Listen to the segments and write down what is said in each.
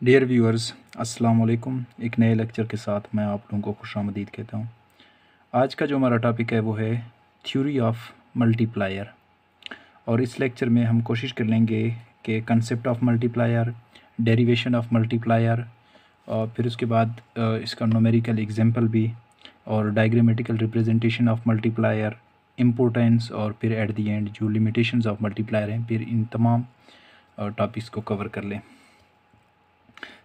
Dear viewers, अस्सलाम वालेकुम। एक नए लेक्चर के साथ मैं आप लोगों को खुशामदीद कहता हूँ। आज का जो हमारा टॉपिक है वो है थ्योरी ऑफ मल्टीप्लायर, और इस लेक्चर में हम कोशिश कर लेंगे कि concept of multiplier, derivation of multiplier, और फिर उसके बाद इसका न्यूमेरिकल एग्जांपल भी, और diagrammatical representation of multiplier, importance, और फिर एट द एंड जो लिमिटेशंस ऑफ मल्टीप्लायर हैं, फिर इन तमाम टॉपिक्स को कवर कर लें।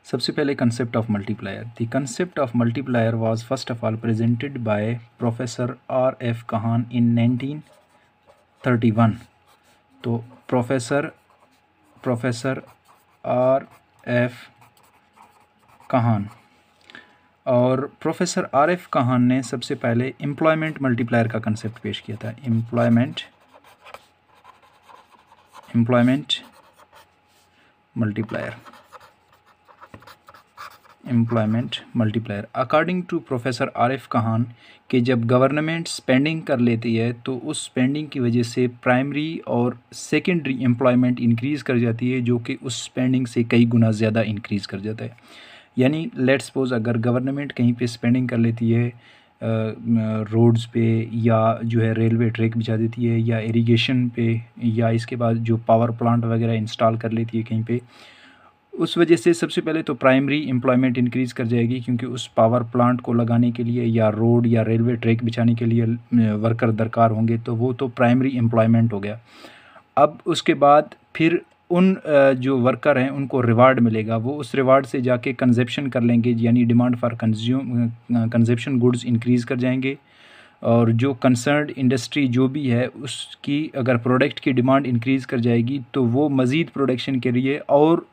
सबसे पहले concept of multiplier. The concept of multiplier was first of all presented by professor R.F. कहान इन 1931। तो प्रोफेसर R.F. कहान, और प्रोफेसर R.F. कहान ने सबसे पहले एम्प्लॉयमेंट मल्टीप्लायर का कंसेप्ट पेश किया था। Employment multiplier according to professor R.F. Kahn कि जब गवर्नमेंट स्पेंडिंग कर लेती है तो उस स्पेंडिंग की वजह से प्राइमरी और सेकेंडरी एम्प्लॉयमेंट इंक्रीज़ कर जाती है, जो कि उस स्पेंडिंग से कई गुना ज़्यादा इंक्रीज़ कर जाता है। यानी लेट्स सपोज अगर गवर्नमेंट कहीं पे स्पेंडिंग कर लेती है रोड्स पे, या जो है रेलवे ट्रैक बिछा देती है, या इरिगेशन पे, या इसके बाद जो पावर प्लांट वगैरह इंस्टॉल कर लेती है कहीं पे, उस वजह से सबसे पहले तो प्राइमरी एम्प्लॉयमेंट इंक्रीज़ कर जाएगी, क्योंकि उस पावर प्लांट को लगाने के लिए या रोड या रेलवे ट्रैक बिछाने के लिए वर्कर दरकार होंगे, तो वो तो प्राइमरी एम्प्लॉयमेंट हो गया। अब उसके बाद फिर उन जो वर्कर हैं उनको रिवार्ड मिलेगा, वो उस रिवार्ड से जाके कंजप्शन कर लेंगे, यानी demand for consumption goods increase कर जाएंगे, और जो कंसर्न्ड इंडस्ट्री जो भी है उसकी अगर प्रोडक्ट की डिमांड इंक्रीज़ कर जाएगी तो वो मज़ीद प्रोडक्शन के लिए और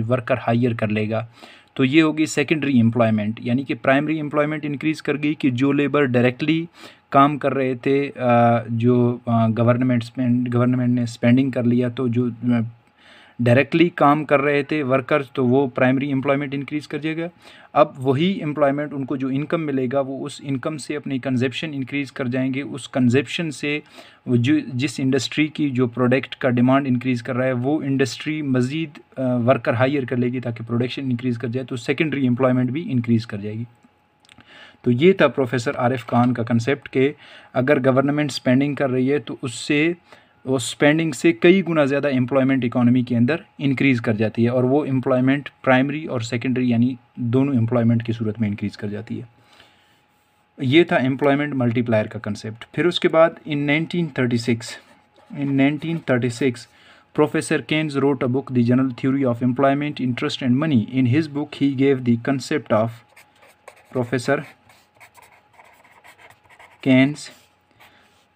वर्कर हायर कर लेगा। तो ये होगी सेकेंडरी एम्प्लॉयमेंट। यानी कि प्राइमरी एम्प्लॉयमेंट इंक्रीज़ कर गई कि जो लेबर डायरेक्टली काम कर रहे थे, जो गवर्नमेंट ने स्पेंडिंग कर लिया, तो जो डायरेक्टली काम कर रहे थे वर्कर्स, तो वो प्राइमरी एम्प्लॉयमेंट इंक्रीज़ कर जाएगा। अब वही एम्प्लॉयमेंट उनको जो इनकम मिलेगा वो उस इनकम से अपनी कंजप्शन इंक्रीज़ कर जाएंगे। उस कंजप्शन से जो जिस इंडस्ट्री की जो प्रोडक्ट का डिमांड इंक्रीज़ कर रहा है वो इंडस्ट्री मज़ीद वर्कर हायर कर लेगी ताकि प्रोडक्शन इंक्रीज़ कर जाए, तो सेकेंडरी एम्प्लॉयमेंट भी इंक्रीज़ कर जाएगी। तो ये था प्रोफेसर R.F. कहान का कंसेप्ट कि अगर गवर्नमेंट स्पेंडिंग कर रही है तो उससे उस स्पेंडिंग से कई गुना ज़्यादा एम्प्लॉयमेंट इकोनॉमी के अंदर इंक्रीज़ कर जाती है, और वो एम्प्लॉयमेंट प्राइमरी और सेकेंडरी यानी दोनों एम्प्लॉयमेंट की सूरत में इंक्रीज़ कर जाती है। ये था एम्प्लॉयमेंट मल्टीप्लायर का कंसेप्ट। फिर उसके बाद in 1936 professor Keynes wrote a book the general theory of employment, interest and money. In his book he gave the concept of professor Keynes,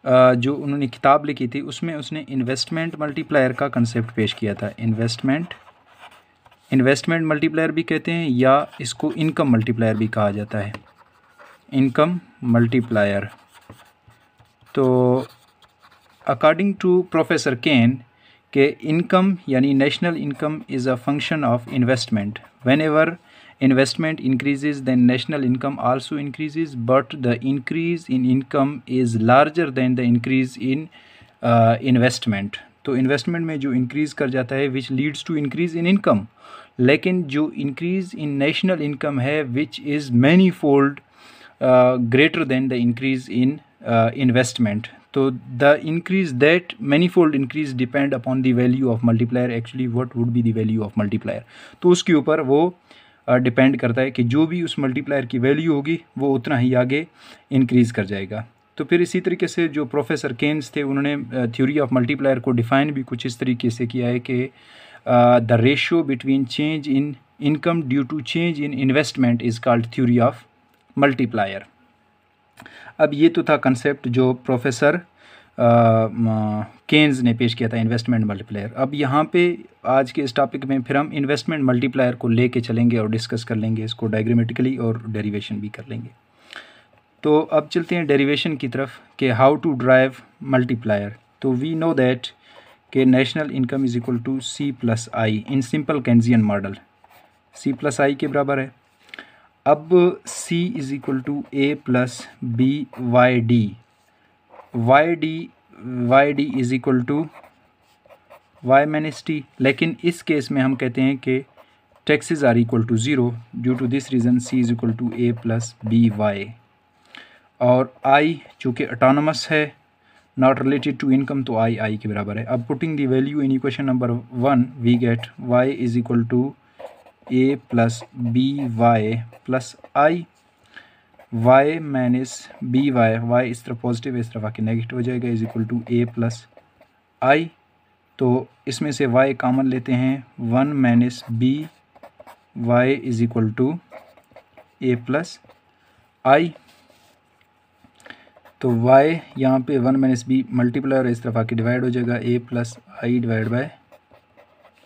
जो उन्होंने किताब लिखी थी उसमें उसने इन्वेस्टमेंट मल्टीप्लायर का कंसेप्ट पेश किया था। इन्वेस्टमेंट मल्टीप्लायर भी कहते हैं, या इसको इनकम मल्टीप्लायर भी कहा जाता है, इनकम मल्टीप्लायर। तो अकॉर्डिंग टू प्रोफेसर केन के इनकम यानी national income is a function of investment. Whenever investment increases then national income also increases, but the increase in income is larger than the increase in investment। तो investment में जो increase कर जाता है which leads to increase in income, लेकिन जो increase in national income है which is many fold greater than the increase in investment. तो the increase that manifold increase depend upon the value of multiplier. Actually what would be the value of multiplier, तो उसके ऊपर वो depend करता है कि जो भी उस मल्टीप्लायर की वैल्यू होगी वो उतना ही आगे इंक्रीज़ कर जाएगा। तो फिर इसी तरीके से जो प्रोफेसर केन्स थे उन्होंने थ्योरी ऑफ मल्टीप्लायर को डिफ़ाइन भी कुछ इस तरीके से किया है कि the ratio between change in income due to change in investment is called theory of multiplier. अब ये तो था कंसेप्ट जो प्रोफेसर केन्स ने पेश किया था, इन्वेस्टमेंट मल्टीप्लायर। अब यहाँ पे आज के इस टॉपिक में फिर हम इन्वेस्टमेंट मल्टीप्लायर को लेके चलेंगे और डिस्कस कर लेंगे इसको डायग्रामेटिकली, और डेरिवेशन भी कर लेंगे। तो अब चलते हैं डेरिवेशन की तरफ कि हाउ टू ड्राइव मल्टीप्लायर। तो वी नो दैट कि national income is equal to C+I in simple Keynesian model. C+I के बराबर है। अब C is equal to A+BYD, YD is equal to Y - T। लेकिन इस केस में हम कहते हैं कि taxes are equal to 0. Due to this reason c is equal to a plus by. और i चूँकि autonomous है, not related to income, तो i के बराबर है. अब putting the value in equation number 1 we get y is equal to a plus by plus i. y minus B Y इस तरफ पॉजिटिव है, इस तरफ आके नेगेटिव हो जाएगा, is equal to A plus i. तो इसमें से y कॉमन लेते हैं, 1 minus B y is equal to A plus i. तो y यहाँ पे 1 माइनस बी मल्टीप्लायर इस तरफ आके डिवाइड हो जाएगा, a plus I divide by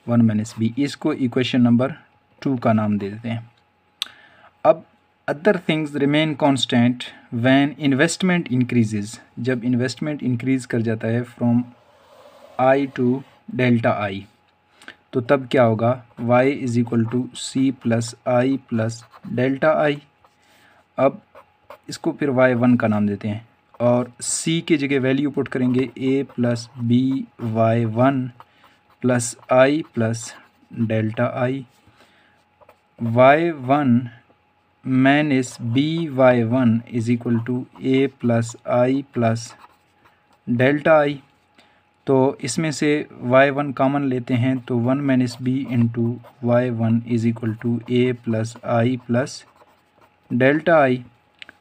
1 minus B. इसको इक्वेशन नंबर 2 का नाम दे देते हैं. अब other things remain constant when investment increases. जब इन्वेस्टमेंट इंक्रीज कर जाता है from I to delta I, तो तब क्या होगा, y is equal to C plus I plus delta I. अब इसको फिर y1 का नाम देते हैं और c की जगह वैल्यू पुट करेंगे, a plus B Y 1 plus I plus delta I. y1 minus B Y 1 is equal to A plus I plus delta I. तो इसमें से y1 कॉमन लेते हैं, तो 1 minus B into Y 1 is equal to A plus I plus delta I.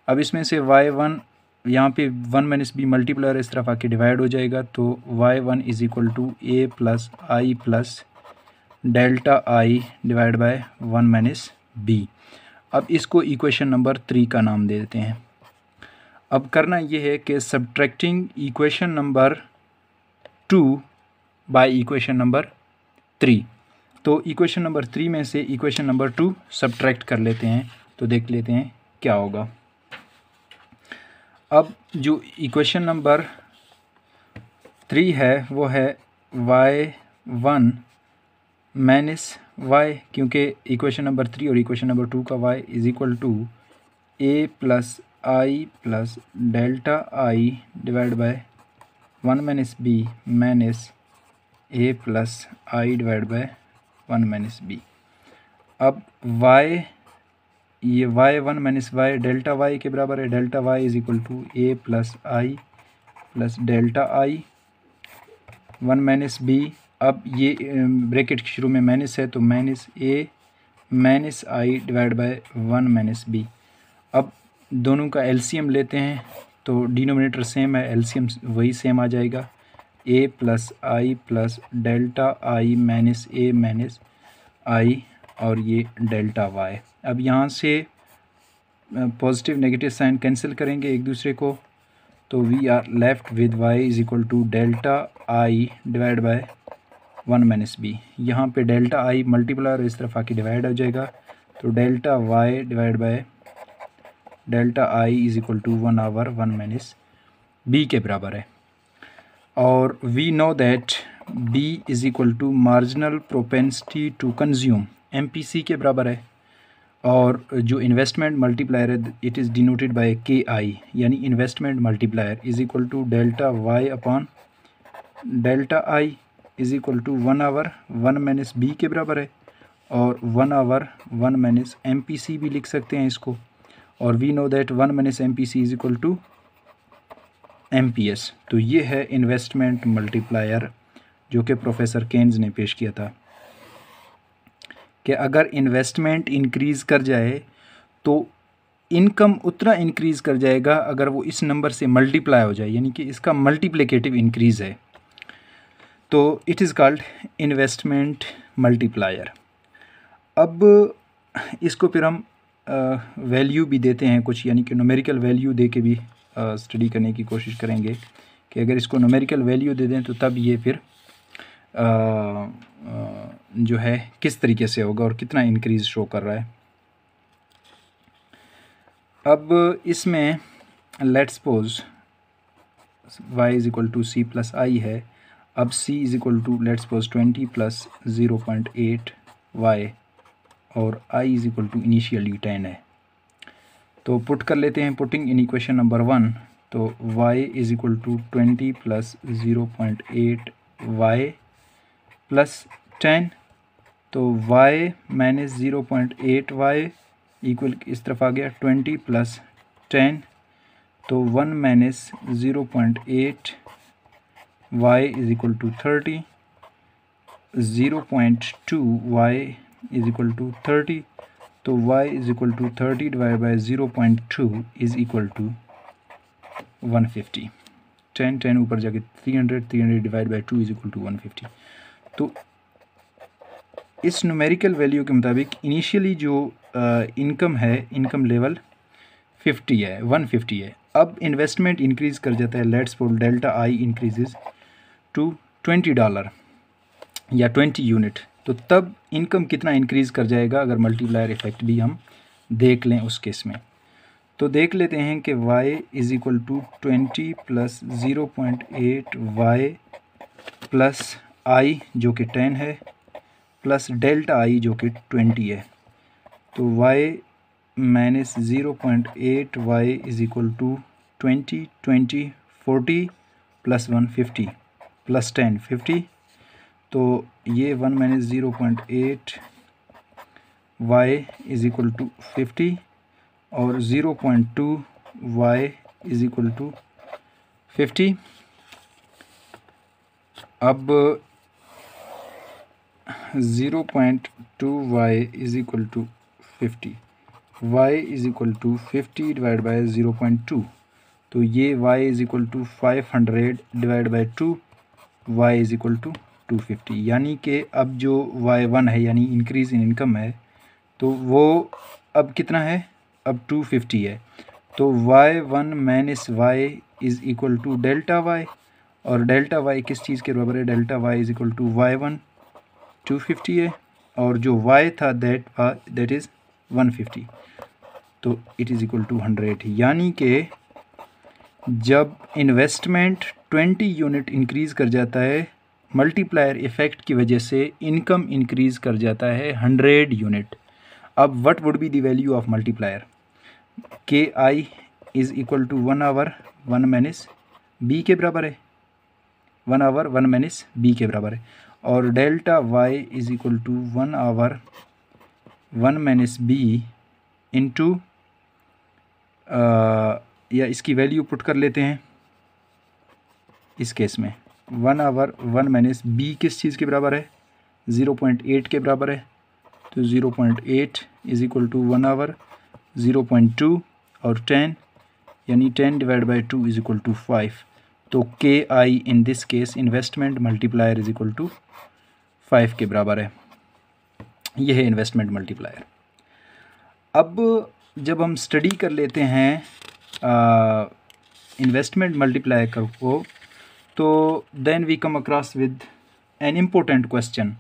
अब इसमें से y1 यहाँ पे 1 माइनस बी मल्टीप्लायर इस तरफ आके डिवाइड हो जाएगा, तो y1 is equal to A plus I plus delta I divide by 1 minus B. अब इसको इक्वेशन नंबर 3 का नाम दे देते हैं. अब करना ये है कि subtracting equation number 2 by equation number 3. तो इक्वेशन नंबर 3 में से इक्वेशन नंबर 2 सब्ट्रैक्ट कर लेते हैं, तो देख लेते हैं क्या होगा. अब जो इक्वेशन नंबर 3 है वो है y1 माइनस y, क्योंकि इक्वेशन नंबर 3 और इक्वेशन नंबर 2 का y is equal to a plus I plus delta I divide by 1 minus B minus a plus I divide by 1 minus B. अब y ये y1 minus Y delta y के बराबर है. Delta y is equal to a plus I plus delta I 1 minus B. अब ये bracket के शुरू में माइनस है, तो minus a minus I divide by 1 minus B. अब दोनों का एलसीएम लेते हैं, तो डिनोमिनेटर सेम है, एलसीएम वही सेम आ जाएगा, a plus I plus delta I minus a minus I और ये डेल्टा y. अब यहाँ से पॉजिटिव नेगेटिव साइन कैंसिल करेंगे एक दूसरे को, तो we are left with y is equal to delta I divide by 1 minus B. यहाँ पे डेल्टा आई मल्टीप्लायर इस तरफ आके डिवाइड हो जाएगा, तो delta y divide by delta I is equal to 1/1 minus B के बराबर है. और we know that b is equal to marginal propensity to consume, MPC के बराबर है. और जो इन्वेस्टमेंट मल्टीप्लायर है it is denoted by KI, यानी investment multiplier is equal to delta y upon delta I is equal to 1/1 minus B के बराबर है. और 1/1 माइनस MPC भी लिख सकते हैं इसको. और we know that 1 minus MPC is equal to MPS. तो ये है इन्वेस्टमेंट मल्टीप्लायर जो कि प्रोफेसर केन्स ने पेश किया था, कि अगर इन्वेस्टमेंट इंक्रीज़ कर जाए तो इनकम उतना इंक्रीज़ कर जाएगा अगर वो इस नंबर से मल्टीप्लाई हो जाए, यानी कि इसका मल्टीप्लिकेटिव इंक्रीज़ है, तो it is called investment multiplier. अब इसको फिर हम वैल्यू भी देते हैं कुछ, यानी कि न्यूमेरिकल वैल्यू दे के भी स्टडी करने की कोशिश करेंगे कि अगर इसको न्यूमेरिकल वैल्यू दे दें तो तब ये फिर जो है किस तरीके से होगा और कितना इंक्रीज शो कर रहा है. अब इसमें let's suppose y is equal to C plus I है. अब c is equal to let's suppose 20 plus 0.8 y और i is equal to initially 10 है. तो पुट कर लेते हैं, पुटिंग इन इक्वेशन नंबर 1, तो y is equal to 20 plus 0.8 y plus 10 तो y माइनस 0.8 y इक्वल इस तरफ आ गया 20 प्लस 10, तो 1 minus 0.8 y is equal to 30, 0.2 y is equal to 30, तो y is equal to 30 divide by 0.2 is equal to 150। 10 ऊपर जाके 300 divide by 2 is equal to 150। तो इस न्यूमेरिकल वैल्यू के मुताबिक इनिशियली जो इनकम है, इनकम लेवल 50 है, 150 है। अब इन्वेस्टमेंट इंक्रीज़ कर जाता है, let's suppose delta I increases to $20 या 20 यूनिट, तो तब इनकम कितना इंक्रीज़ कर जाएगा अगर मल्टीप्लायर इफ़ेक्ट भी हम देख लें उस केस में। तो देख लेते हैं कि y is equal to 20 plus 0.8 y plus i जो कि 10 है प्लस डेल्टा i जो कि 20 है। तो y minus 0.8 y is equal to 20 40 plus 150 plus 10 50, तो ये 1 minus 0.8 y is equal to 50 और 0.2 y इज़ इक्वल टू 50। अब 0.2 y is equal to 50, y is equal to 50 divide by 0.2, तो ये y is equal to 500 divide by 2, y is equal to 250। यानी कि अब जो y1 है यानी इंक्रीज़ इन इनकम है, तो वो अब कितना है, अब 250 है। तो y1 minus y is equal to delta y, और डेल्टा y किस चीज़ के बराबर है, delta y is equal to y1 250 है, और जो y था दैट इज़ 150, तो इट इज़ इक्वल टू 100। यानी कि जब इन्वेस्टमेंट 20 यूनिट इंक्रीज़ कर जाता है, मल्टीप्लायर इफ़ेक्ट की वजह से इनकम इंक्रीज़ कर जाता है 100 यूनिट। अब what would be the value of multiplier, K I is equal to 1 over 1 minus B के बराबर है, 1 आवर 1 माइनस बी के बराबर है, और delta Y is equal to 1 over 1 minus B into, या इसकी वैल्यू पुट कर लेते हैं इस केस में, 1 आवर 1 माइनस बी किस चीज़ के बराबर है, 0.8 के बराबर है, तो 0.8 इज़ इक्वल टू 1 आवर 0.2 और 10, यानी 10 divide by 2 is equal to 5। तो K I in this case investment multiplier is equal to 5 के बराबर है। यह है इन्वेस्टमेंट मल्टीप्लायर। अब जब हम स्टडी कर लेते हैं इन्वेस्टमेंट मल्टीप्लायर को, तो then we come across with an important question.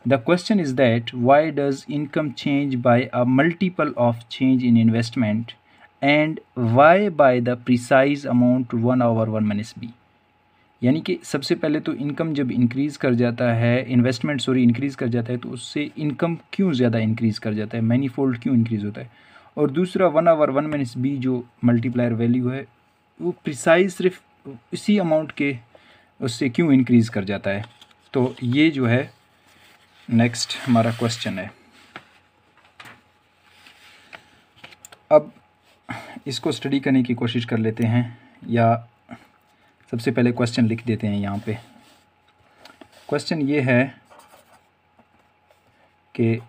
The question is that why does income change by a multiple of change in investment, and why by the precise amount 1 over 1 minus b। यानी कि सबसे पहले तो income जब increase कर जाता है, investment increase कर जाता है, तो उससे इनकम क्यों ज़्यादा इंक्रीज़ कर जाता है, मैनी फोल्ड क्यों इंक्रीज़ होता है। और दूसरा 1 over 1 minus b जो मल्टीप्लायर वैल्यू है, वो प्रिसाइज सिर्फ इसी अमाउंट के उससे क्यों इंक्रीज़ कर जाता है। तो ये जो है नेक्स्ट हमारा क्वेश्चन है। अब इसको स्टडी करने की कोशिश कर लेते हैं, या सबसे पहले क्वेश्चन लिख देते हैं यहाँ पे। क्वेश्चन ये है कि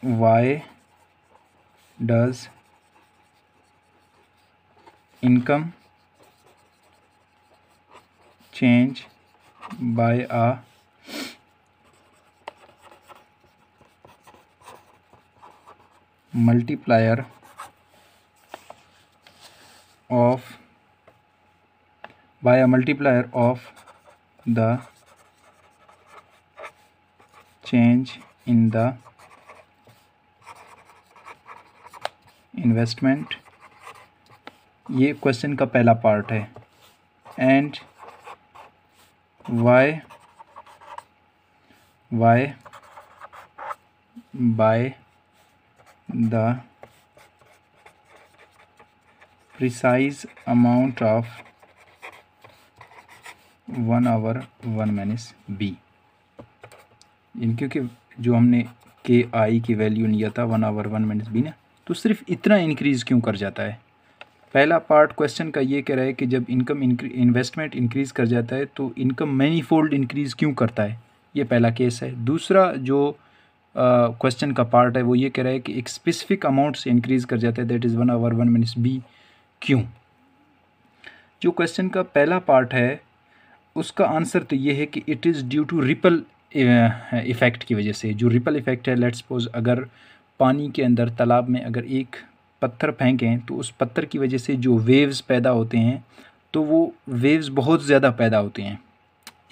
why does income change bye a multiplier of the change in the investment। ये क्वेश्चन का पहला पार्ट है। And why by the precise amount of 1 over 1 minus b। क्योंकि जो हमने के आई की वैल्यू लिया था 1/1 - b ना, तो सिर्फ इतना इंक्रीज़ क्यों कर जाता है। पहला पार्ट क्वेश्चन का ये कह रहा है कि जब इन्वेस्टमेंट इंक्रीज़ कर जाता है तो इनकम मैनीफोल्ड इंक्रीज़ क्यों करता है, ये पहला केस है। दूसरा जो क्वेश्चन का पार्ट है वो ये कह रहा है कि एक स्पेसिफिक अमाउंट से इंक्रीज़ कर जाता है, दैट इज़ 1/1 - b, क्यों। जो क्वेश्चन का पहला पार्ट है उसका आंसर तो ये है कि it is due to ripple effect की वजह से। जो रिपल इफ़ेक्ट है, लेट्स सपोज अगर पानी के अंदर तालाब में अगर एक पत्थर फेंकें तो उस पत्थर की वजह से जो वेव्स पैदा होते हैं तो वो वेव्स बहुत ज़्यादा पैदा होते हैं।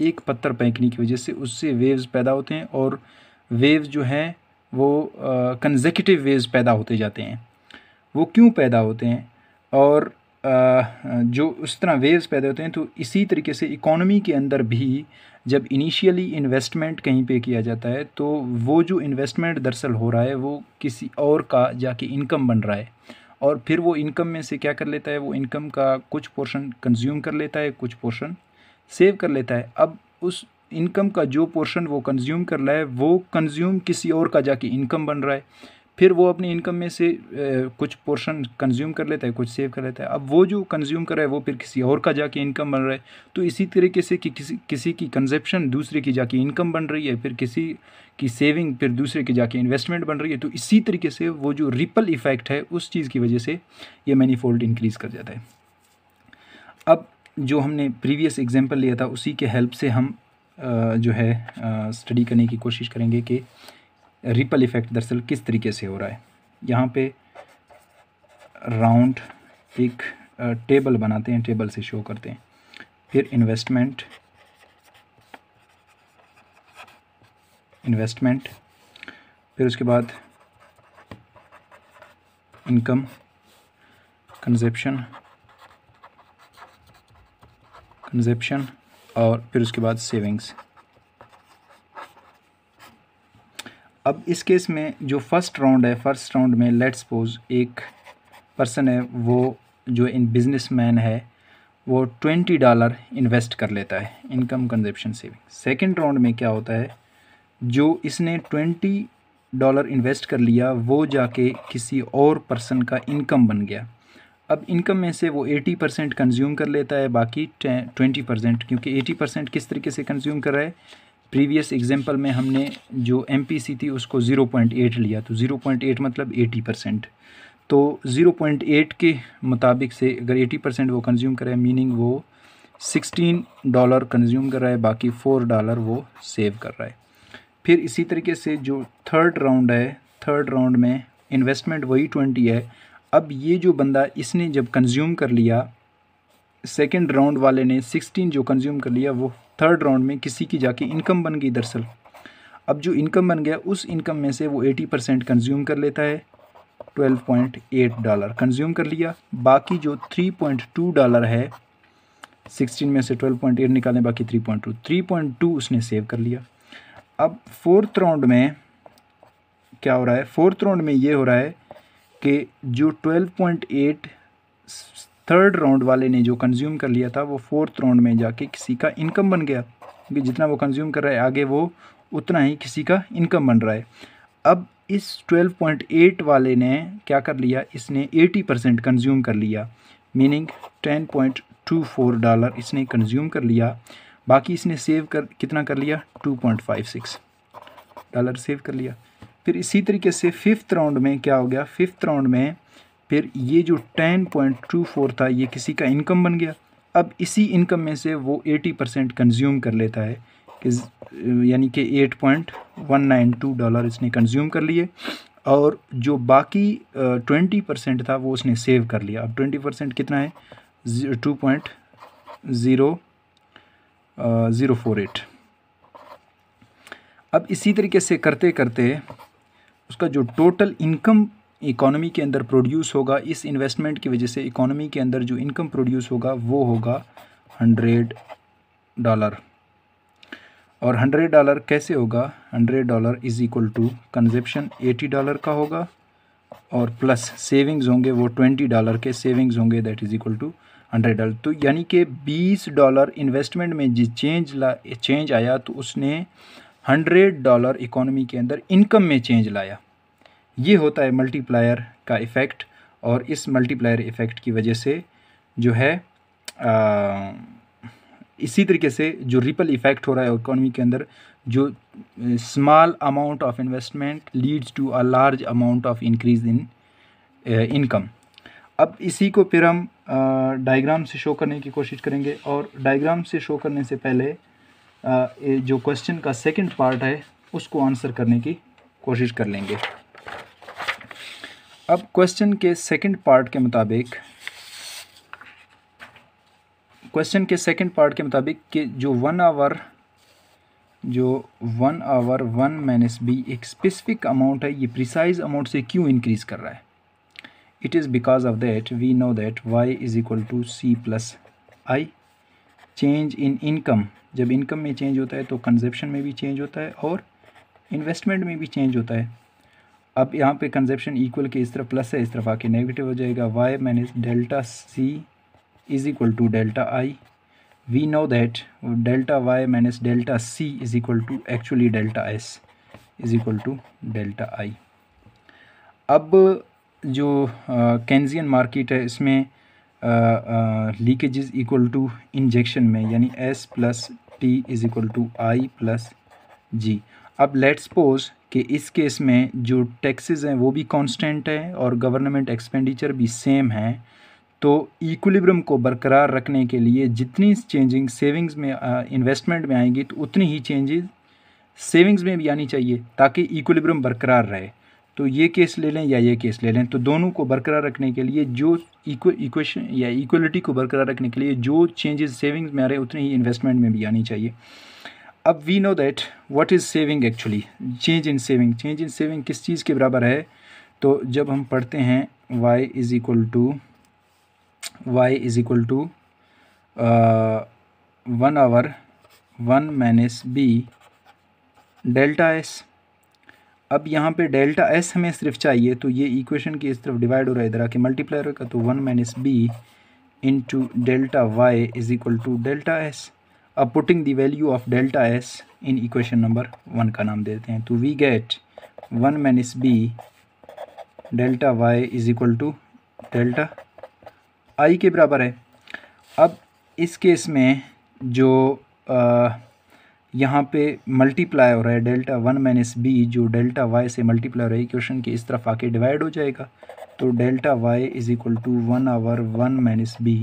एक पत्थर फेंकने की वजह से उससे वेव्स पैदा होते हैं और वेव्स जो हैं वो कंसेक्यूटिव वेव्स पैदा होते जाते हैं। वो क्यों पैदा होते हैं और जो उस तरह वेव्स पैदा होते हैं, तो इसी तरीके से इकोनॉमी के अंदर भी जब इनिशियली इन्वेस्टमेंट कहीं पे किया जाता है तो वो जो इन्वेस्टमेंट दरअसल हो रहा है वो किसी और का जाके इनकम बन रहा है और फिर वो इनकम में से क्या कर लेता है, वो इनकम का कुछ पोर्शन कंज्यूम कर लेता है, कुछ पोर्शन सेव कर लेता है। अब उस इनकम का जो पोर्शन वो कंज्यूम कर रहा है वो कंज्यूम किसी और का जाके इनकम बन रहा है, फिर वो अपनी इनकम में से कुछ पोर्शन कंज्यूम कर लेता है, कुछ सेव कर लेता है। अब वो जो कंज्यूम कर रहा है वो फिर किसी और का जाके इनकम बन रहा है। तो इसी तरीके से कि किसी की कंजप्शन दूसरे की जाके इनकम बन रही है, फिर किसी की सेविंग फिर दूसरे की जाके इन्वेस्टमेंट बन रही है। तो इसी तरीके से वो जो रिपल इफ़ेक्ट है उस चीज़ की वजह से ये मैनीफोल्ड इंक्रीज़ कर जाता है। अब जो हमने प्रीवियस एग्जांपल लिया था उसी के हेल्प से हम जो है स्टडी करने की कोशिश करेंगे कि रिपल इफ़ेक्ट दरअसल किस तरीके से हो रहा है। यहाँ पे राउंड एक टेबल बनाते हैं, टेबल से शो करते हैं। फिर इन्वेस्टमेंट, फिर उसके बाद इनकम, कंजप्शन और फिर उसके बाद सेविंग्स। अब इस केस में जो फर्स्ट राउंड में लेट्स सपोज एक पर्सन है, वो जो इन बिजनेसमैन है वो $20 इन्वेस्ट कर लेता है, income, consumption, saving. Second round में क्या होता है, जो इसने $20 इन्वेस्ट कर लिया वो जाके किसी और पर्सन का इनकम बन गया। अब इनकम में से वो 80% कंज्यूम कर लेता है, बाकी 20%, क्योंकि 80% किस तरीके से कंज्यूम कर रहा है, प्रीवियस एग्जांपल में हमने जो MPC थी उसको 0.8 लिया, तो 0.8 मतलब 80%। तो 0.8 के मुताबिक से अगर 80% वो कंज्यूम कर रहा है, मीनिंग वो $16 कंज्यूम कर रहा है, बाकी $4 वो सेव कर रहा है। फिर इसी तरीके से जो थर्ड राउंड में इन्वेस्टमेंट वही 20 है। अब ये जो बंदा इसने जब कंज्यूम कर लिया, सेकंड राउंड वाले ने 16 जो कंज्यूम कर लिया, वो थर्ड राउंड में किसी की जाके इनकम बन गई दरअसल। अब जो इनकम बन गया उस इनकम में से वो 80% कंज्यूम कर लेता है, $12.8 कंज्यूम कर लिया, बाकी जो $3.2 है, 16 में से 12.8 निकालें, बाकी 3.2 उसने सेव कर लिया। अब फोर्थ राउंड में क्या हो रहा है, फोर्थ राउंड में ये हो रहा है कि जो 12.8 थर्ड राउंड वाले ने जो कंज्यूम कर लिया था वो फोर्थ राउंड में जाके किसी का इनकम बन गया, क्योंकि जितना वो कंज्यूम कर रहा है आगे वो उतना ही किसी का इनकम बन रहा है। अब इस 12.8 वाले ने क्या कर लिया, इसने 80% कंज्यूम कर लिया, मीनिंग $10.24 इसने कंज्यूम कर लिया, बाकी इसने सेव कर कितना कर लिया, $2.56 सेव कर लिया। फिर इसी तरीके से फिफ्थ राउंड में क्या हो गया, फिफ्थ राउंड में फिर ये जो 10.24 था ये किसी का इनकम बन गया। अब इसी इनकम में से वो 80% कंज्यूम कर लेता है, यानी कि $8.192 इसने कंज्यूम कर लिए, और जो बाकी 20% था वो उसने सेव कर लिया। अब 20% कितना है, 2.0048। अब इसी तरीके से करते करते उसका जो टोटल इनकम इकोनॉमी के अंदर प्रोड्यूस होगा, इस इन्वेस्टमेंट की वजह से इकोनॉमी के अंदर जो इनकम प्रोड्यूस होगा वो होगा $100। और $100 कैसे होगा, $100 इज़ इक्वल टू कंजप्शन $80 का होगा और प्लस सेविंग्स होंगे वो $20 के सेविंग्स होंगे, दैट इज़ इक्वल टू $100। तो यानी कि $20 इन्वेस्टमेंट में जो चेंज आया तो उसने $100 इकोनॉमी के अंदर इनकम में चेंज लाया। ये होता है मल्टीप्लायर का इफ़ेक्ट, और इस मल्टीप्लायर इफ़ेक्ट की वजह से जो है इसी तरीके से जो रिपल इफ़ेक्ट हो रहा है इकोनॉमी के अंदर, जो small amount of investment leads to a large amount of increase in income. अब इसी को फिर हम डायग्राम से शो करने की कोशिश करेंगे, और डायग्राम से शो करने से पहले जो क्वेश्चन का सेकंड पार्ट है उसको आंसर करने की कोशिश कर लेंगे। अब क्वेश्चन के सेकंड पार्ट के मुताबिक कि जो 1 आवर 1 माइनस बी एक स्पेसिफिक अमाउंट है, ये प्रिसाइज अमाउंट से क्यों इंक्रीज़ कर रहा है। It is because of that we know that y is equal to C plus I. Change in income, जब इनकम में चेंज होता है तो कंजप्शन में भी चेंज होता है और इन्वेस्टमेंट में भी चेंज होता है। अब यहाँ पे कंजप्शन इक्वल के इस तरफ प्लस है, इस तरफ आके नेगेटिव हो जाएगा। y minus delta C is equal to delta I. We know that delta y minus delta C is equal to actually delta s is equal to delta I. अब जो केन्जियन मार्केट है इसमें leakages equal to injection में, यानी s plus T is equal to I plus G. अब let's suppose कि इस case में जो टैक्सेस हैं वो भी कांस्टेंट है और गवर्नमेंट एक्सपेंडिचर भी सेम है, तो इक्विलिब्रियम को बरकरार रखने के लिए जितनी चेंजिंग सेविंग्स में इन्वेस्टमेंट में आएंगी तो उतनी ही चेंजेस सेविंग्स में भी आनी चाहिए ताकि इक्विलिब्रियम बरकरार रहे। तो ये केस ले लें या ये केस ले लें, तो दोनों को बरकरार रखने के लिए जो इक्वेशन या इक्वलिटी को बरकरार रखने के लिए जो चेंजेस सेविंग्स में आ रहे हैं उतनी ही इन्वेस्टमेंट में भी आनी चाहिए। अब we know that what is saving actually, change in saving किस चीज़ के बराबर है। तो जब हम पढ़ते हैं y is equal to 1 over 1 minus B delta S. अब यहाँ पे डेल्टा एस हमें सिर्फ चाहिए, तो ये इक्वेशन की इस तरफ डिवाइड हो रहा है, इधर आके मल्टीप्लाई होगा, तो 1 minus B into delta Y is equal to delta S. अब putting the value of delta S in equation number 1 का नाम देते हैं, तो we get 1 minus B delta Y is equal to delta I के बराबर है। अब इस केस में जो यहाँ पे मल्टीप्लाई हो रहा है डेल्टा 1 माइनस बी, जो डेल्टा वाई से मल्टीप्लाई हो रहा है इक्वेशन के इस तरफ आके डिवाइड हो जाएगा, तो delta Y is equal to 1 over 1 minus B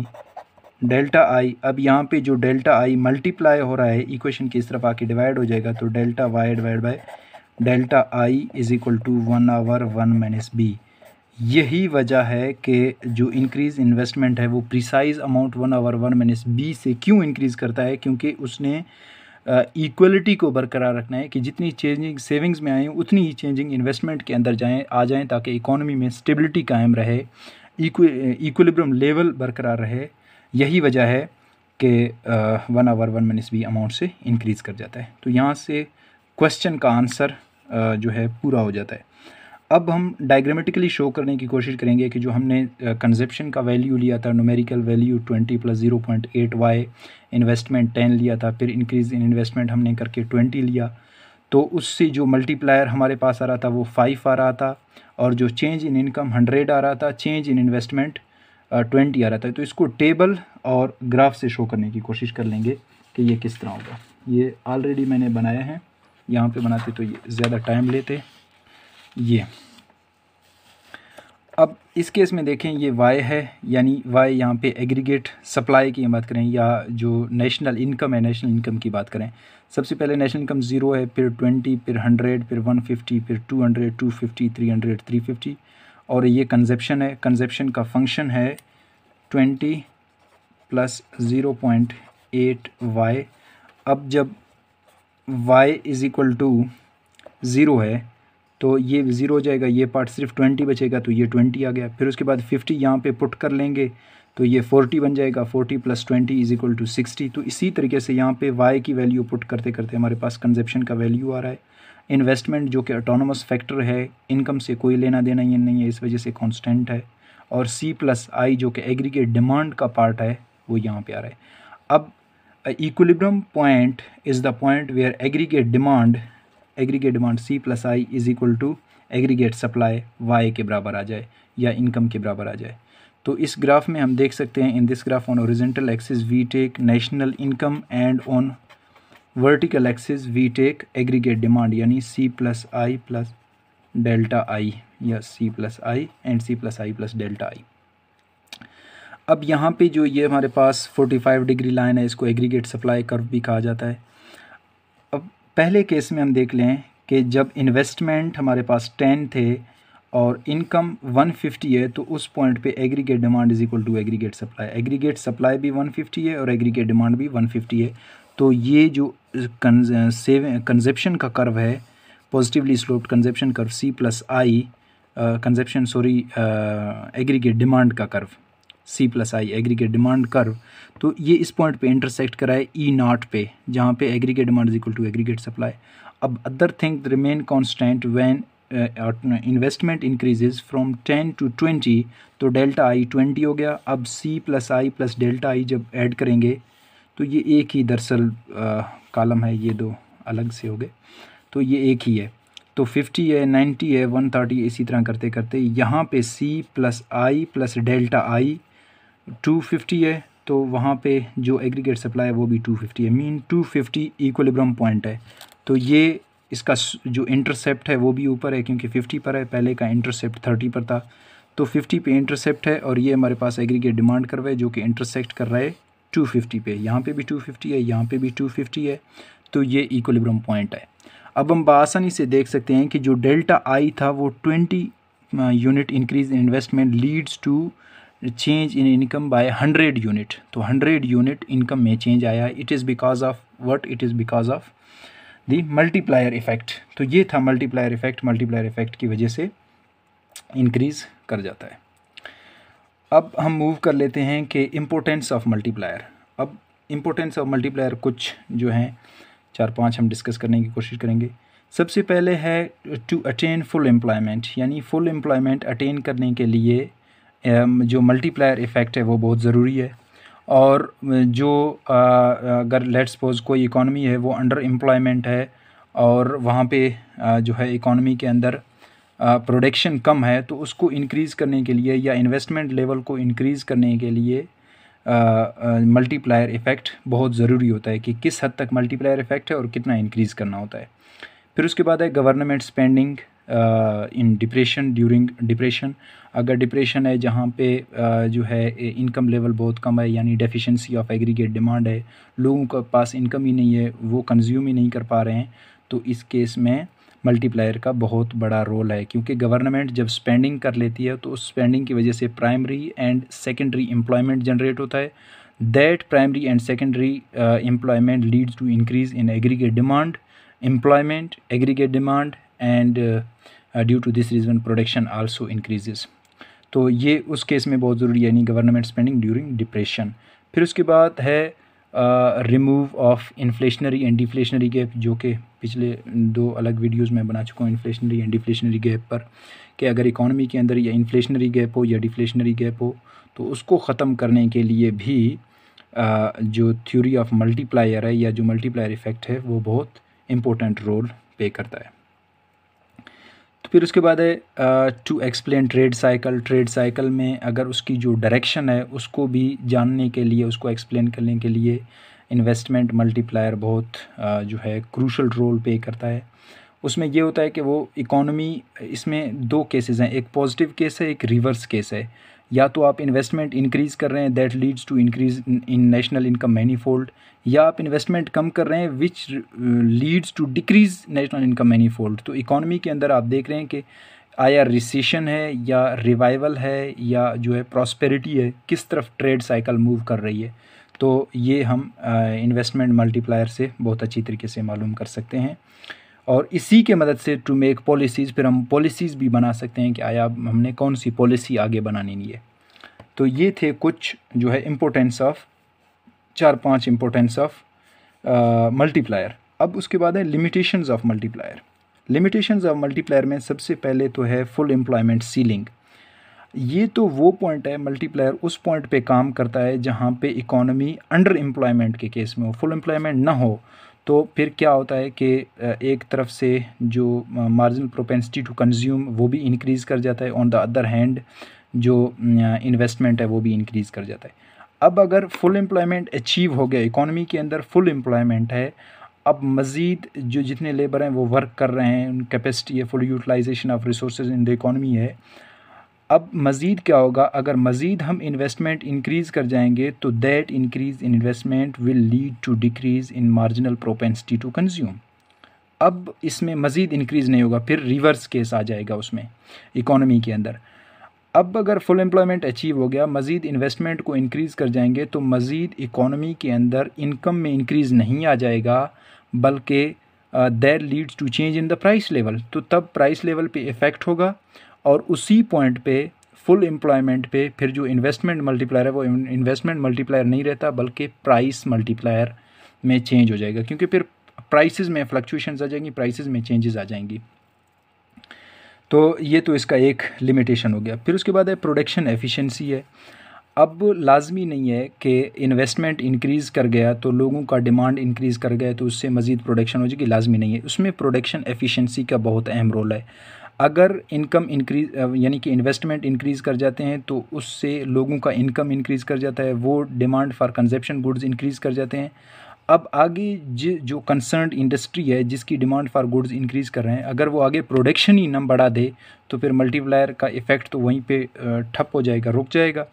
delta I. अब यहाँ पे जो डेल्टा आई मल्टीप्लाई हो रहा है इक्वेशन की इस तरफ आके डिवाइड हो जाएगा, तो delta Y divide by delta I is equal to 1 over 1 minus B. यही वजह है कि जो इंक्रीज़ इन्वेस्टमेंट है वो precise amount 1 over 1 minus B से क्यों इंक्रीज़ करता है, क्योंकि उसने इक्वलिटी को बरकरार रखना है कि जितनी चेंजिंग सेविंग्स में आएँ उतनी ही चेंजिंग इन्वेस्टमेंट के अंदर आ जाएँ ताकि इकोनॉमी में स्टेबिलिटी कायम रहे, इक्विलिब्रियम लेवल बरकरार रहे। यही वजह है कि 1 आवर 1 माइनस बी अमाउंट से इंक्रीज़ कर जाता है। तो यहाँ से क्वेश्चन का आंसर जो है पूरा हो जाता है। अब हम डायग्रामेटिकली शो करने की कोशिश करेंगे कि जो हमने कंजप्शन का वैल्यू लिया था, numerical value 20 plus 0.8 Y, investment 10 लिया था, फिर इंक्रीज़ इन इन्वेस्टमेंट हमने करके 20 लिया, तो उससे जो मल्टीप्लायर हमारे पास आ रहा था वो 5 आ रहा था, और जो चेंज इन इनकम 100 आ रहा था, चेंज इन इन्वेस्टमेंट 20 आ रहा था। तो इसको टेबल और ग्राफ से शो करने की कोशिश कर लेंगे कि ये किस तरह होगा। ये ऑलरेडी मैंने बनाया है, यहाँ पे बनाते तो ये ज़्यादा टाइम लेते। ये अब इस केस में देखें ये y है, यानी y यहाँ पे एग्रीगेट सप्लाई की बात करें या जो नेशनल इनकम है, नेशनल इनकम की बात करें, सबसे पहले नेशनल इनकम 0 है, फिर 20, फिर 100, फिर 150, फिर 200, 250, 300, 350, और ये कंजप्शन है। कंजप्शन का फंक्शन है 20 प्लस 0.8 y। अब जब y इज़ इक्वल टू 0 है तो ये 0 हो जाएगा, ये पार्ट सिर्फ 20 बचेगा, तो ये 20 आ गया। फिर उसके बाद 50 यहाँ पे पुट कर लेंगे तो ये 40 बन जाएगा, 40 प्लस 20 इज़ इक्वल टू 60। तो इसी तरीके से यहाँ पे y की वैल्यू पुट करते करते हमारे पास कंजप्शन का वैल्यू आ रहा है। इन्वेस्टमेंट जो कि ऑटोनोमस फैक्टर है, इनकम से कोई लेना देना ये नहीं है, इस वजह से कांस्टेंट है, और c प्लस आई जो कि एग्रीगेट डिमांड का पार्ट है वो यहाँ पे आ रहा है। अब equilibrium point is the point where aggregate demand C plus I is equal to aggregate supply y के बराबर आ जाए या इनकम के बराबर आ जाए। तो इस ग्राफ में हम देख सकते हैं, in this graph on horizontal axis we take national income and on vertical axis we take aggregate demand, यानी C plus I plus delta I या C plus I and C plus I plus delta I. अब यहाँ पे जो ये हमारे पास 45 degree line है, इसको एग्रीगेट सप्लाई कर्व भी कहा जाता है। अब पहले केस में हम देख लें कि जब इन्वेस्टमेंट हमारे पास 10 थे और इनकम 150 है, तो उस पॉइंट पे aggregate demand is equal to aggregate supply. Aggregate supply भी 150 है और एग्रीगेट डिमांड भी 150 है। तो ये जो कंजप्शन का कर्व है, positively sloped consumption curve C plus I aggregate demand का curve C plus I aggregate demand curve, तो ये इस पॉइंट पे इंटरसेक्ट करा है E0 पे, जहाँ पे aggregate demand is equal to aggregate supply. अब other thing remain constant when investment increases from 10 to 20, तो डेल्टा आई 20 हो गया। अब C plus I plus delta आई जब ऐड करेंगे तो ये एक ही दरअसल कॉलम है, ये दो अलग से हो गए, तो ये एक ही है। तो 50 है, 90 है, 130, इसी तरह करते करते यहाँ पे C plus I plus delta आई 250 है, तो वहाँ पे जो एग्रीगेट सप्लाई है वो भी 250 है। मीन 250 इक्विलिब्रियम पॉइंट है। तो ये इसका जो इंटरसेप्ट है वो भी ऊपर है, क्योंकि 50 पर है, पहले का इंटरसेप्ट 30 पर था, तो 50 पे इंटरसेप्ट है। और ये हमारे पास एग्रीगेट डिमांड कर्व है जो कि इंटरसेक्ट कर रहा है 250 पे। यहाँ पे भी 250 है, यहाँ पे भी 250 है, तो ये इक्विलिब्रियम पॉइंट है। अब हम बआसानी से देख सकते हैं कि जो डेल्टा आई था वो 20 unit increase in investment leads to change in income by 100 unit. तो 100 यूनिट इनकम में चेंज आया। It is because of what? It is because of the multiplier effect. तो ये था मल्टीप्लायर इफेक्ट की वजह से इंक्रीज़ कर जाता है। अब हम मूव कर लेते हैं कि इम्पोर्टेंस ऑफ मल्टीप्लायर। अब इम्पोर्टेंस ऑफ मल्टीप्लायर कुछ जो हैं 4-5 हम डिस्कस करने की कोशिश करेंगे। सबसे पहले है टू अटेन फुल एम्प्लॉयमेंट, यानी फुल एम्प्लॉयमेंट अटेन करने के लिए जो मल्टीप्लायर इफ़ेक्ट है वो बहुत ज़रूरी है। और जो अगर लेट्स सपोज कोई इकॉनमी है वो अंडर एम्प्लॉयमेंट है और वहाँ पे जो है इकॉनमी के अंदर प्रोडक्शन कम है, तो उसको इंक्रीज़ करने के लिए या इन्वेस्टमेंट लेवल को इंक्रीज़ करने के लिए मल्टीप्लायर इफ़ेक्ट बहुत ज़रूरी होता है कि किस हद तक मल्टीप्लायर इफ़ेक्ट है और कितना इंक्रीज़ करना होता है। फिर उसके बाद है government spending in depression, during depression. अगर डिप्रेशन है जहाँ पे जो है इनकम लेवल बहुत कम है, यानी डेफिशिएंसी ऑफ एग्रीगेट डिमांड है, लोगों के पास इनकम ही नहीं है, वो कंज्यूम ही नहीं कर पा रहे हैं, तो इस केस में मल्टीप्लायर का बहुत बड़ा रोल है। क्योंकि गवर्नमेंट जब स्पेंडिंग कर लेती है तो उस स्पेंडिंग की वजह से primary and secondary employment generate होता है। That primary and secondary employment leads to increase in aggregate demand, employment, aggregate demand, and due to this reason production also increases. तो ये उस केस में बहुत ज़रूरी है, यानी गवर्नमेंट स्पेंडिंग ड्यूरिंग डिप्रेशन। फिर उसके बाद है remove of inflationary and deflationary gap, जो कि पिछले 2 अलग वीडियोस में बना चुका हूँ इन्फ्लेशनरी एंड डिफ्लेशनरी गैप पर, कि अगर इकॉनमी के अंदर या इन्फ्लेशनरी गैप हो या डिफ्लेशनरी गैप हो तो उसको ख़त्म करने के लिए भी जो थ्योरी ऑफ मल्टीप्लायर है या जो मल्टीप्लायर इफ़ेक्ट है वो बहुत इम्पोर्टेंट रोल पे करता है। तो फिर उसके बाद है to explain trade cycle. Trade cycle में अगर उसकी जो डायरेक्शन है उसको भी जानने के लिए, उसको एक्सप्लेन करने के लिए इन्वेस्टमेंट मल्टीप्लायर बहुत जो है क्रूशल रोल पे करता है। उसमें ये होता है कि वो इकॉनमी, इसमें 2 केसेस हैं, एक पॉजिटिव केस है, एक रिवर्स केस है। या तो आप इन्वेस्टमेंट इंक्रीज़ कर रहे हैं, that leads to increase in national income manifold, या आप इन्वेस्टमेंट कम कर रहे हैं which leads to decrease national income manifold. तो इकॉनमी के अंदर आप देख रहे हैं कि आया रिसेशन है या रिवाइवल है या जो है प्रॉस्पेरिटी है, किस तरफ ट्रेड साइकिल मूव कर रही है। तो ये हम इन्वेस्टमेंट मल्टीप्लायर से बहुत अच्छी तरीके से मालूम कर सकते हैं। और इसी के मदद से टू मेक पॉलिसीज़, फिर हम पॉलिसीज़ भी बना सकते हैं कि आया हमने कौन सी पॉलिसी आगे बनानी है। तो ये थे कुछ जो है importance of 4-5 importance of multiplier. अब उसके बाद है limitations of multiplier. Limitations of multiplier में सबसे पहले तो है फुल एम्प्लॉयमेंट सीलिंग। ये तो वो पॉइंट है, मल्टीप्लायर उस पॉइंट पे काम करता है जहाँ पे इकोनॉमी अंडर एम्प्लॉयमेंट के केस में हो, फुल एम्प्लॉयमेंट ना हो। तो फिर क्या होता है कि एक तरफ से जो मार्जिनल प्रोपेंसिटी टू कंज्यूम वो भी इंक्रीज़ कर जाता है, ऑन द अदर हैंड जो इन्वेस्टमेंट है वो भी इंक्रीज़ कर जाता है। अब अगर फुल एम्प्लॉयमेंट अचीव हो गया, इकोनॉमी के अंदर फुल एम्प्लॉयमेंट है, अब मज़ीद जो जितने लेबर हैं वो वर्क कर रहे हैं, उन कैपेसिटी है, full utilization of resources in the economy है। अब मज़ीद क्या होगा, अगर मज़ीद हम इन्वेस्टमेंट इंक्रीज़ कर जाएंगे तो that increase in investment will lead to decrease in marginal propensity to consume. अब इसमें मज़ीद इंक्रीज़ नहीं होगा, फिर रिवर्स केस आ जाएगा उसमें इकोनॉमी के अंदर। अब अगर फुल एम्प्लॉयमेंट अचीव हो गया, मज़ीद इन्वेस्टमेंट को इंक्रीज़ कर जाएंगे तो मज़ीद इकोनॉमी के अंदर इनकम में इंक्रीज़ नहीं आ जाएगा, बल्कि that leads to change in the price level. तो तब प्राइस लेवल पे इफ़ेक्ट होगा और उसी पॉइंट पे फुल एम्प्लॉयमेंट पे फिर जो इन्वेस्टमेंट मल्टीप्लायर है वो इन्वेस्टमेंट मल्टीप्लायर नहीं रहता बल्कि प्राइस मल्टीप्लायर में चेंज हो जाएगा, क्योंकि फिर प्राइसेस में फ्लक्चुएशंस आ जाएंगी, प्राइसेस में चेंजेस आ जाएंगी। तो ये तो इसका एक लिमिटेशन हो गया। फिर उसके बाद है प्रोडक्शन एफिशिएंसी है। अब लाजमी नहीं है कि इन्वेस्टमेंट इंक्रीज़ कर गया तो लोगों का डिमांड इंक्रीज़ कर गया तो उससे मज़ीद प्रोडक्शन हो जाएगी, लाजमी नहीं है। उसमें प्रोडक्शन एफिशिएंसी का बहुत अहम रोल है। अगर इनकम इंक्रीज़ यानी कि इन्वेस्टमेंट इंक्रीज़ कर जाते हैं तो उससे लोगों का इनकम इंक्रीज़ कर जाता है, वो demand for consumption goods increase कर जाते हैं। अब आगे जो कंसर्न्ड इंडस्ट्री है जिसकी डिमांड फॉर गुड्स इंक्रीज़ कर रहे हैं, अगर वो आगे प्रोडक्शन ही न बढ़ा दे तो फिर मल्टीप्लायर का इफ़ेक्ट तो वहीं पे ठप हो जाएगा, रुक जाएगा।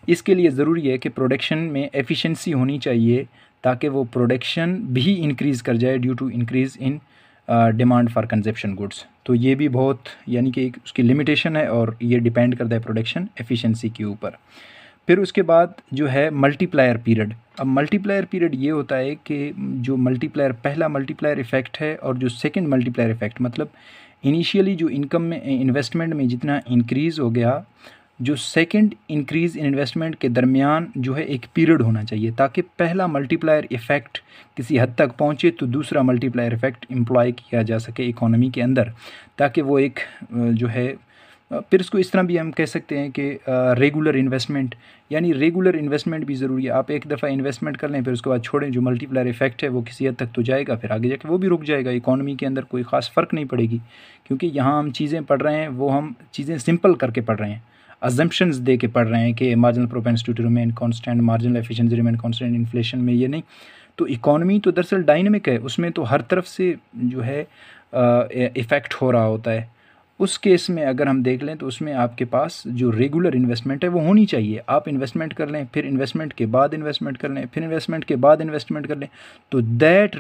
इसके लिए ज़रूरी है कि प्रोडक्शन में एफिशिएंसी होनी चाहिए ताकि वो प्रोडक्शन भी इंक्रीज़ कर जाए due to increase in demand for consumption goods. तो ये भी बहुत यानी कि एक उसकी लिमिटेशन है और ये डिपेंड करता है प्रोडक्शन एफिशिएंसी के ऊपर। फिर उसके बाद जो है मल्टीप्लायर पीरियड। अब मल्टीप्लायर पीरियड ये होता है कि जो मल्टीप्लायर पहला मल्टीप्लायर इफ़ेक्ट है और जो सेकंड मल्टीप्लायर इफ़ेक्ट, मतलब इनिशियली जो इनकम में इन्वेस्टमेंट में जितना इंक्रीज़ हो गया, जो सेकंड इंक्रीज़ इन इन्वेस्टमेंट के दरमियान जो है एक पीरियड होना चाहिए ताकि पहला मल्टीप्लायर इफ़ेक्ट किसी हद तक पहुँचे तो दूसरा मल्टीप्लायर इफ़ेक्ट एम्प्लॉय किया जा सके इकोनॉमी के अंदर, ताकि वो एक जो है फिर इसको इस तरह भी हम कह सकते हैं कि रेगुलर इन्वेस्टमेंट, यानी रेगुलर इन्वेस्टमेंट भी ज़रूरी है। आप एक दफ़ा इन्वेस्टमेंट कर लें फिर उसके बाद छोड़ें, जो मल्टीप्लायर इफ़ेक्ट है वो किसी हद तक तो जाएगा, फिर आगे जाके वो भी रुक जाएगा, इकोनॉमी के अंदर कोई ख़ास फ़र्क नहीं पड़ेगी। क्योंकि यहाँ हम चीज़ें पढ़ रहे हैं वो हम चीज़ें सिंपल करके पढ़ रहे हैं, अजम्पशंस दे के पढ़ रहे हैं कि marginal propensity to remain constant, marginal efficiency remain constant inflation में, ये नहीं। तो इकोनॉमी तो दरअसल डायनेमिक है, उसमें तो हर तरफ से जो है इफ़ेक्ट हो रहा होता है। उस केस में अगर हम देख लें तो उसमें आपके पास जो रेगुलर इन्वेस्टमेंट है वो होनी चाहिए। आप इन्वेस्टमेंट कर लें, फिर इन्वेस्टमेंट के बाद इन्वेस्टमेंट कर लें, फिर इन्वेस्टमेंट के बाद इन्वेस्टमेंट कर लें, तो that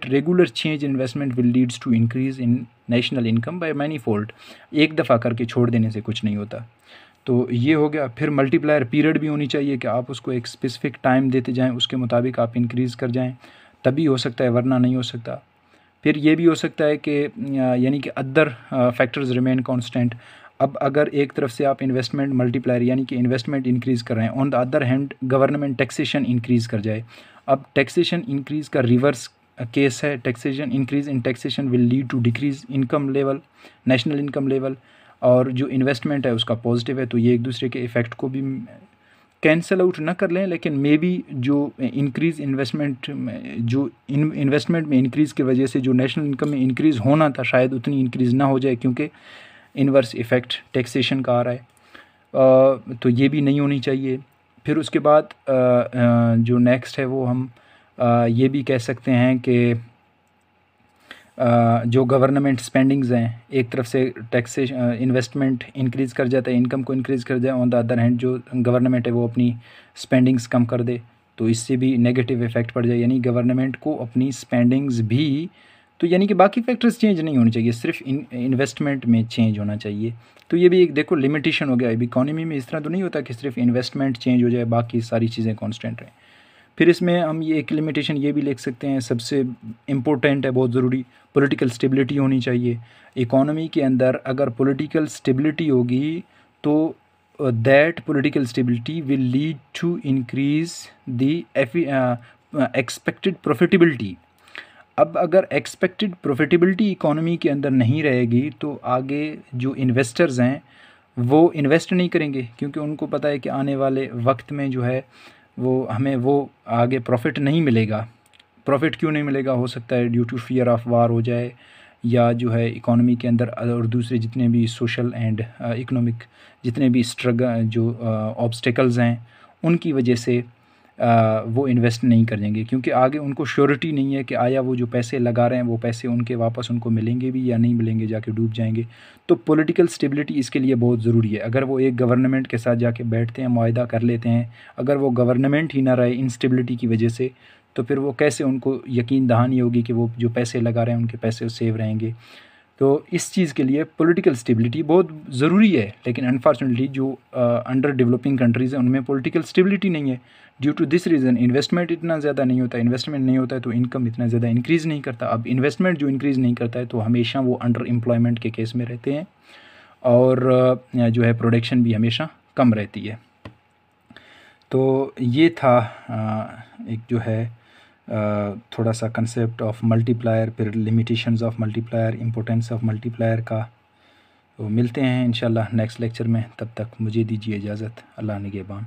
regular change investment will leads to increase in national income by manifold. एक दफ़ा करके छोड़ देने से कुछ नहीं होता। तो ये हो गया। फिर मल्टीप्लायर पीरियड भी होनी चाहिए कि आप उसको एक स्पेसिफिक टाइम देते जाएँ, उसके मुताबिक आप इंक्रीज़ कर जाएँ, तभी हो सकता है, वरना नहीं हो सकता। फिर ये भी हो सकता है कि यानी कि अदर फैक्टर्स रिमेन कांस्टेंट। अब अगर एक तरफ से आप इन्वेस्टमेंट मल्टीप्लायर यानी कि इन्वेस्टमेंट इंक्रीज़ कर रहे हैं, on the other hand government taxation increase कर जाए। अब टैक्सेशन इंक्रीज़ का रिवर्स केस है, taxation increase in taxation will lead to decrease income level, national income level, और जो इन्वेस्टमेंट है उसका पॉजिटिव है। तो ये एक दूसरे के इफ़ेक्ट को भी कैंसल आउट ना कर लें, लेकिन मे बी जो इंक्रीज़ इन्वेस्टमेंट जो इन्वेस्टमेंट में इंक्रीज़ की वजह से जो नेशनल इनकम में इंक्रीज़ होना था शायद उतनी इंक्रीज़ ना हो जाए, क्योंकि इन्वर्स इफ़ेक्ट टैक्सेशन का आ रहा है। तो ये भी नहीं होनी चाहिए। फिर उसके बाद जो नेक्स्ट है वो हम ये भी कह सकते हैं कि जो गवर्नमेंट स्पेंडिंग्स हैं, एक तरफ से टैक्सेश इन्वेस्टमेंट इंक्रीज़ कर जाता है, इनकम को इंक्रीज़ कर जाए, ऑन द अदर हैंड जो गवर्नमेंट है वो अपनी स्पेंडिंग्स कम कर दे, तो इससे भी नेगेटिव इफ़ेक्ट पड़ जाए। यानी गवर्नमेंट को अपनी स्पेंडिंग्स भी, तो यानी कि बाकी फैक्टर्स चेंज नहीं होने चाहिए, सिर्फ इन्वेस्टमेंट में चेंज होना चाहिए। तो ये भी एक देखो लिमिटेशन हो गया। अब इकॉनमी में इस तरह तो नहीं होता कि सिर्फ इन्वेस्टमेंट चेंज हो जाए, बाकी सारी चीज़ें कॉन्स्टेंट रहें। फिर इसमें हम ये एक लिमिटेशन ये भी लिख सकते हैं, सबसे इम्पोर्टेंट है, बहुत ज़रूरी, पॉलिटिकल स्टेबिलिटी होनी चाहिए। इकोनॉमी के अंदर अगर पॉलिटिकल स्टेबिलिटी होगी तो that political stability will lead to increase the expected profitability. अब अगर एक्सपेक्टेड प्रॉफिटेबिलिटी इकोनॉमी के अंदर नहीं रहेगी तो आगे जो इन्वेस्टर्स हैं वो इन्वेस्ट नहीं करेंगे, क्योंकि उनको पता है कि आने वाले वक्त में जो है वो हमें वो आगे प्रॉफिट नहीं मिलेगा। प्रॉफिट क्यों नहीं मिलेगा? हो सकता है due to fear of war हो जाए, या जो है इकोनॉमी के अंदर और दूसरे जितने भी सोशल एंड इकोनॉमिक जितने भी स्ट्रगल जो ऑब्स्टिकल्स हैं उनकी वजह से वो इन्वेस्ट नहीं करेंगे, क्योंकि आगे उनको श्योरिटी नहीं है कि आया वो जो पैसे लगा रहे हैं वो पैसे उनके वापस उनको मिलेंगे भी या नहीं मिलेंगे, जाके डूब जाएंगे। तो पॉलिटिकल स्टेबिलिटी इसके लिए बहुत ज़रूरी है। अगर वो एक गवर्नमेंट के साथ जाके बैठते हैं, मुआहदा कर लेते हैं, अगर वो गवर्नमेंट ही ना रहे इंस्टेबिलिटी की वजह से, तो फिर वो कैसे उनको यकीन दहानी होगी कि वो जो पैसे लगा रहे हैं उनके पैसे सेव रहेंगे। तो इस चीज़ के लिए पॉलिटिकल स्टेबिलिटी बहुत ज़रूरी है। लेकिन अनफॉर्चुनेटली जो अंडर डेवलपिंग कंट्रीज़ हैं उनमें पॉलिटिकल स्टेबिलिटी नहीं है। Due to this reason investment इतना ज़्यादा नहीं होता, इन्वेस्टमेंट नहीं होता है तो इनकम इतना ज़्यादा इंक्रीज़ नहीं करता। अब इन्वेस्टमेंट जो इंक्रीज़ नहीं करता है तो हमेशा वो अंडर एम्प्लॉयमेंट के केस में रहते हैं, और जो है प्रोडक्शन भी हमेशा कम रहती है। तो ये था एक जो है थोड़ा सा कंसेप्ट ऑफ मल्टीप्लायर, फिर limitations of multiplier, importance of multiplier का। तो मिलते हैं इंशाल्लाह नेक्स्ट लेक्चर में, तब तक मुझे दीजिए इजाज़त। अल्लाह निगहबान।